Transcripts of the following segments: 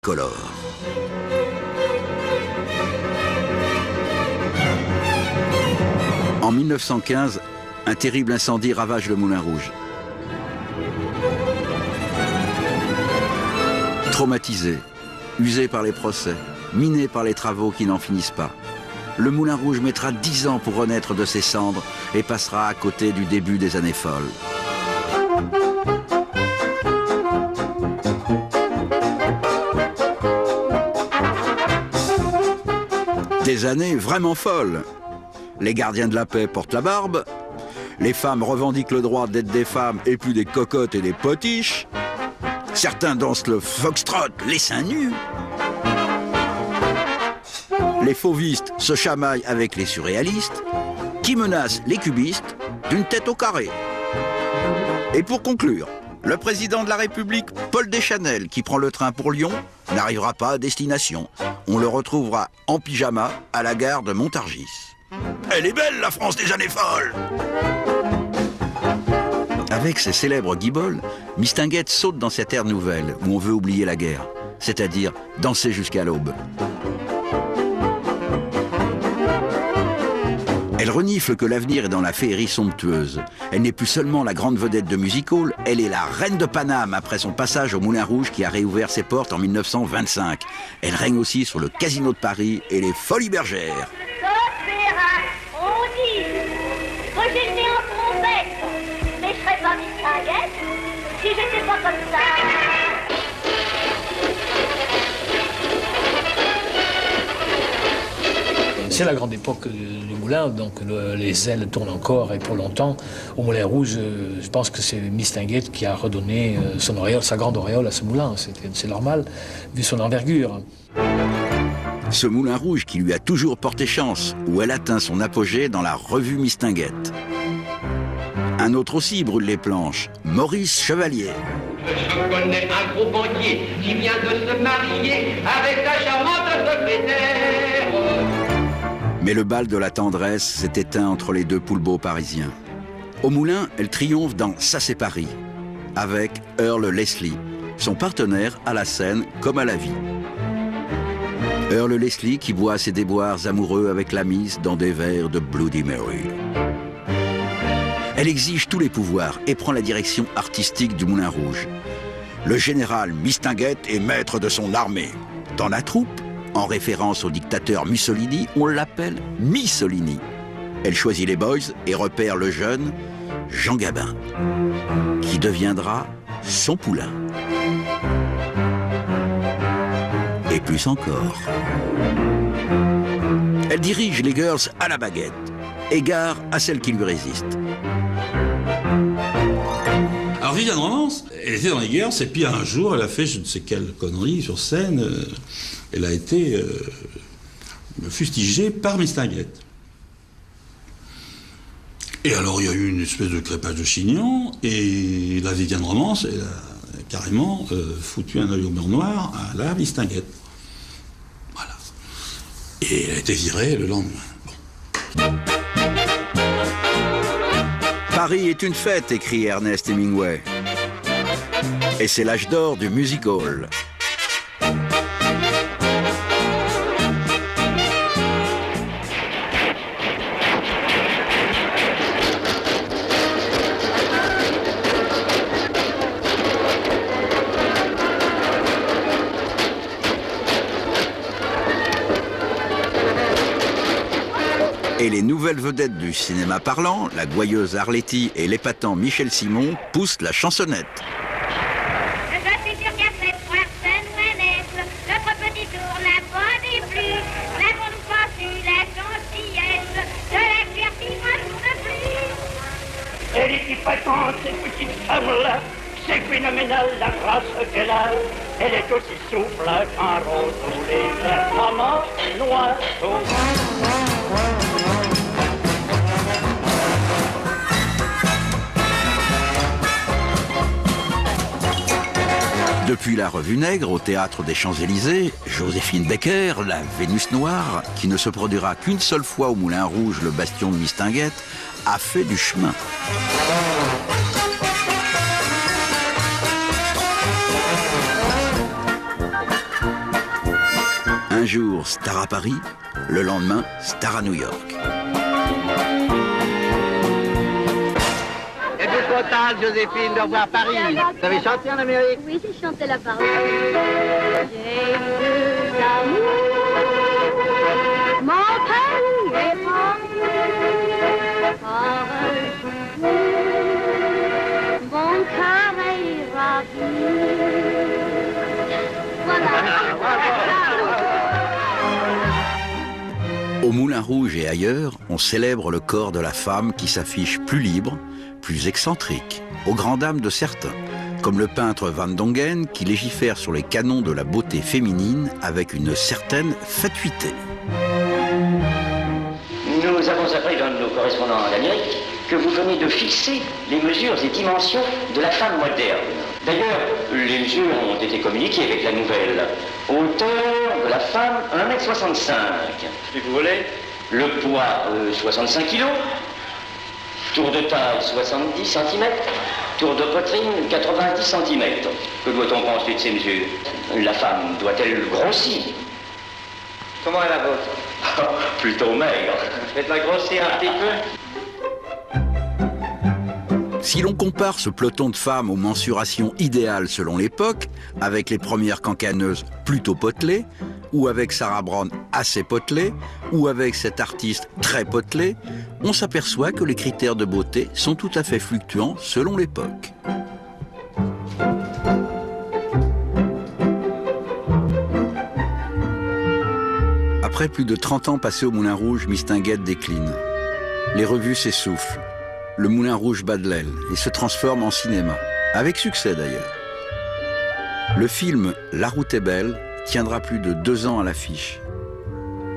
Technicolor. En 1915, un terrible incendie ravage le Moulin Rouge. Traumatisé, usé par les procès, miné par les travaux qui n'en finissent pas, le Moulin Rouge mettra 10 ans pour renaître de ses cendres et passera à côté du début des années folles. Des années vraiment folles. Les gardiens de la paix portent la barbe, les femmes revendiquent le droit d'être des femmes et plus des cocottes et des potiches, certains dansent le foxtrot, les seins nus. Les fauvistes se chamaillent avec les surréalistes, qui menacent les cubistes d'une tête au carré. Et pour conclure, le président de la République, Paul Deschanel, qui prend le train pour Lyon, n'arrivera pas à destination. On le retrouvera en pyjama à la gare de Montargis. Elle est belle, la France des années folles! Avec ses célèbres guiboles, Mistinguett saute dans cette ère nouvelle où on veut oublier la guerre, c'est-à-dire danser jusqu'à l'aube. Elle renifle que l'avenir est dans la féerie somptueuse. Elle n'est plus seulement la grande vedette de music-hall, elle est la reine de Paname après son passage au Moulin Rouge qui a réouvert ses portes en 1925. Elle règne aussi sur le Casino de Paris et les Folies Bergères. On dit que j'étais en trompette, mais je serais pas Mistinguett si j'étais pas comme ça. C'est la grande époque du Moulin, donc les ailes tournent encore et pour longtemps. Au Moulin Rouge, je pense que c'est Mistinguett qui a redonné son auréole, sa grande auréole à ce moulin. C'est normal, vu son envergure. Ce Moulin Rouge qui lui a toujours porté chance, où elle atteint son apogée dans la revue Mistinguett. Un autre aussi brûle les planches, Maurice Chevalier. Je connais un gros banquier qui vient de se marier avec la charmante secrétaire. Mais le bal de la tendresse s'est éteint entre les deux poulbeaux parisiens. Au Moulin, elle triomphe dans Ça c'est Paris, avec Earl Leslie, son partenaire à la scène comme à la vie. Earl Leslie qui boit ses déboires amoureux avec la mise dans des verres de Bloody Mary. Elle exige tous les pouvoirs et prend la direction artistique du Moulin Rouge. Le général Mistinguett est maître de son armée. Dans la troupe, en référence au dictateur Mussolini, on l'appelle Missolini. Elle choisit les boys et repère le jeune Jean Gabin, qui deviendra son poulain. Et plus encore. Elle dirige les girls à la baguette, égard à celles qui lui résistent. Alors Viviane Romance, elle était dans les girls, et puis un jour, elle a fait je ne sais quelle connerie sur scène. Elle a été fustigée par Mistinguett. Et alors, il y a eu une espèce de crépage de chignon, et la Viviane Romance, elle a carrément foutu un œil au mur noir à la Mistinguett. Voilà. Et elle a été virée le lendemain. Bon. Paris est une fête, écrit Ernest Hemingway. Et c'est l'âge d'or du music hall. Et les nouvelles vedettes du cinéma parlant, la gouailleuse Arletty et l'épatant Michel Simon, poussent la chansonnette. Je suis sûre qu'à cette prochaine manette, notre petit tour n'a pas déplu. N'avons-nous pas su la gentillesse de la fierté moi non plus? Elle est si fréquente, cette petite femme-là. C'est phénoménal la grâce qu'elle a. Elle est aussi souple qu'un rose roulé. Maman, l'oiseau. Depuis la Revue Nègre au Théâtre des Champs-Élysées, Joséphine Baker, la Vénus Noire, qui ne se produira qu'une seule fois au Moulin Rouge, le bastion de Mistinguett, a fait du chemin. Un jour, star à Paris, le lendemain, star à New York. Êtes-vous contente, Joséphine, de revoir Paris? Vous avez chanté en Amérique? Oui, j'ai chanté la parole. J'ai eu l'amour, mon pays est mon cœur est ravi. Voilà. Au Moulin Rouge et ailleurs, on célèbre le corps de la femme qui s'affiche plus libre, plus excentrique, aux grandes dames de certains, comme le peintre Van Dongen qui légifère sur les canons de la beauté féminine avec une certaine fatuité. Nous avons appris d'un de nos correspondants d'Amérique que vous venez de fixer les mesures et dimensions de la femme moderne. D'ailleurs, les mesures ont été communiquées avec la nouvelle. Hauteur de la femme, 1m65. Si vous voulez. Le poids, 65 kg. Tour de taille, 70 cm. Tour de poitrine, 90 cm. Que doit-on penser de ces mesures? La femme doit-elle grossir? Comment est la vôtre? Plutôt maigre. Faites-la grossir un petit peu. Si l'on compare ce peloton de femmes aux mensurations idéales selon l'époque, avec les premières cancaneuses plutôt potelées, ou avec Sarah Brown assez potelée, ou avec cet artiste très potelé, on s'aperçoit que les critères de beauté sont tout à fait fluctuants selon l'époque. Après plus de 30 ans passés au Moulin Rouge, Mistinguett décline. Les revues s'essoufflent. Le Moulin Rouge bat de l'aile et se transforme en cinéma, avec succès d'ailleurs. Le film La route est belle tiendra plus de 2 ans à l'affiche.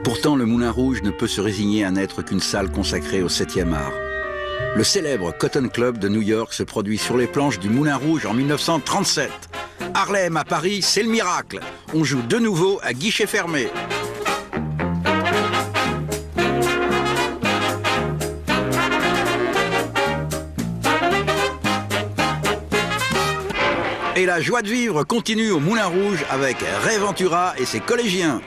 Pourtant, le Moulin Rouge ne peut se résigner à n'être qu'une salle consacrée au 7e art. Le célèbre Cotton Club de New York se produit sur les planches du Moulin Rouge en 1937. Harlem à Paris, c'est le miracle. On joue de nouveau à guichet fermé. Et la joie de vivre continue au Moulin Rouge avec Ray Ventura et ses collégiens.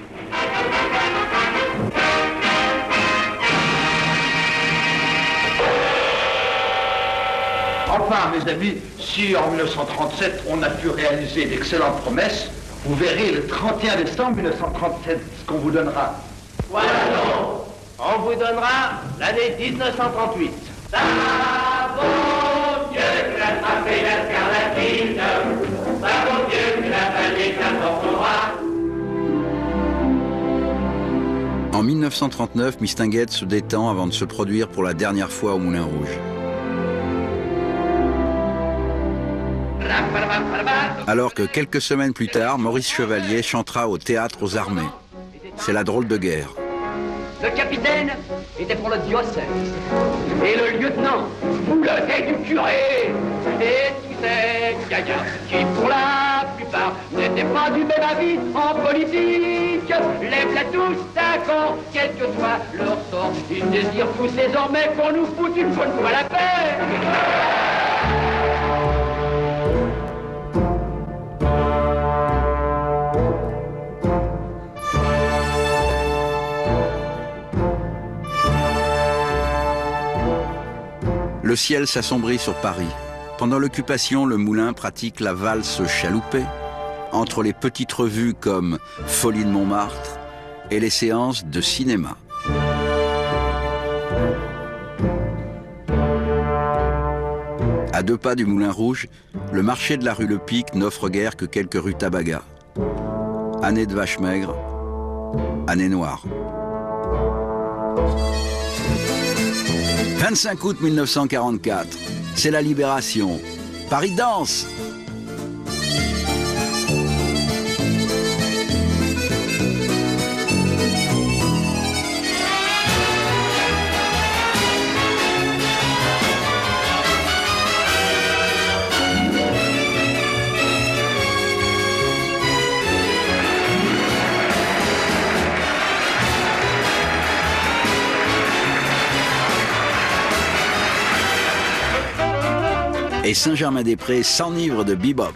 Enfin, mes amis, si en 1937 on a pu réaliser d'excellentes promesses, vous verrez le 31 décembre 1937 ce qu'on vous donnera. Voilà donc. On vous donnera l'année 1938. Ça, bon Dieu, que la frappe et la scarlatine. Ça, bon Dieu, que la vallée t'apportera. En 1939, Mistinguett se détend avant de se produire pour la dernière fois au Moulin Rouge. Alors que quelques semaines plus tard, Maurice Chevalier chantera au Théâtre aux Armées. C'est la drôle de guerre. Le capitaine était pour le diocèse. Et le lieutenant, ou le tête du curé. Et tous ces gagnants qui, pour la plupart, n'étaient pas du même avis en politique. Lève-la tous d'accord, quel que soit leur sort. Ils désirent tous désormais qu'on nous foute une bonne fois la paix. Le ciel s'assombrit sur Paris. Pendant l'occupation, le Moulin pratique la valse chaloupée entre les petites revues comme Folie de Montmartre et les séances de cinéma. À 2 pas du Moulin Rouge, le marché de la rue Le Pic n'offre guère que quelques rues tabagas. Année de vache maigre, année noire. 25 août 1944, c'est la libération. Paris danse. Et Saint-Germain-des-Prés s'enivre de bebop.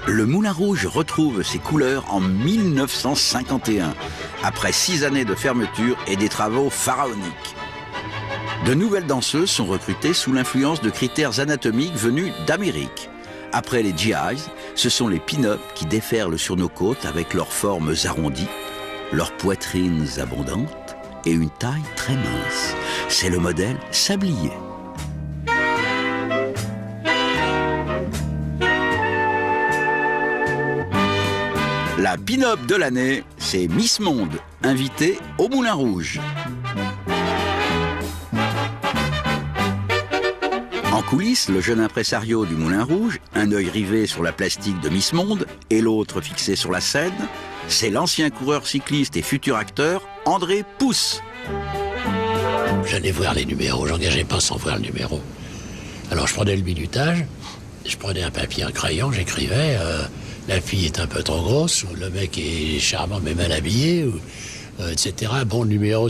Le Moulin Rouge retrouve ses couleurs en 1951, après 6 années de fermeture et des travaux pharaoniques. De nouvelles danseuses sont recrutées sous l'influence de critères anatomiques venus d'Amérique. Après les GIs, ce sont les pin-up qui déferlent sur nos côtes avec leurs formes arrondies, leurs poitrines abondantes et une taille très mince. C'est le modèle sablier. La pin-up de l'année, c'est Miss Monde, invitée au Moulin Rouge. En coulisses, le jeune impresario du Moulin Rouge, un œil rivé sur la plastique de Miss Monde et l'autre fixé sur la scène, c'est l'ancien coureur cycliste et futur acteur André Pousse. J'allais voir les numéros, j'engageais pas sans voir le numéro. Alors je prenais le minutage, je prenais un papier, un crayon, j'écrivais la fille est un peu trop grosse, ou le mec est charmant mais mal habillé, ou, etc. Bon, le numéro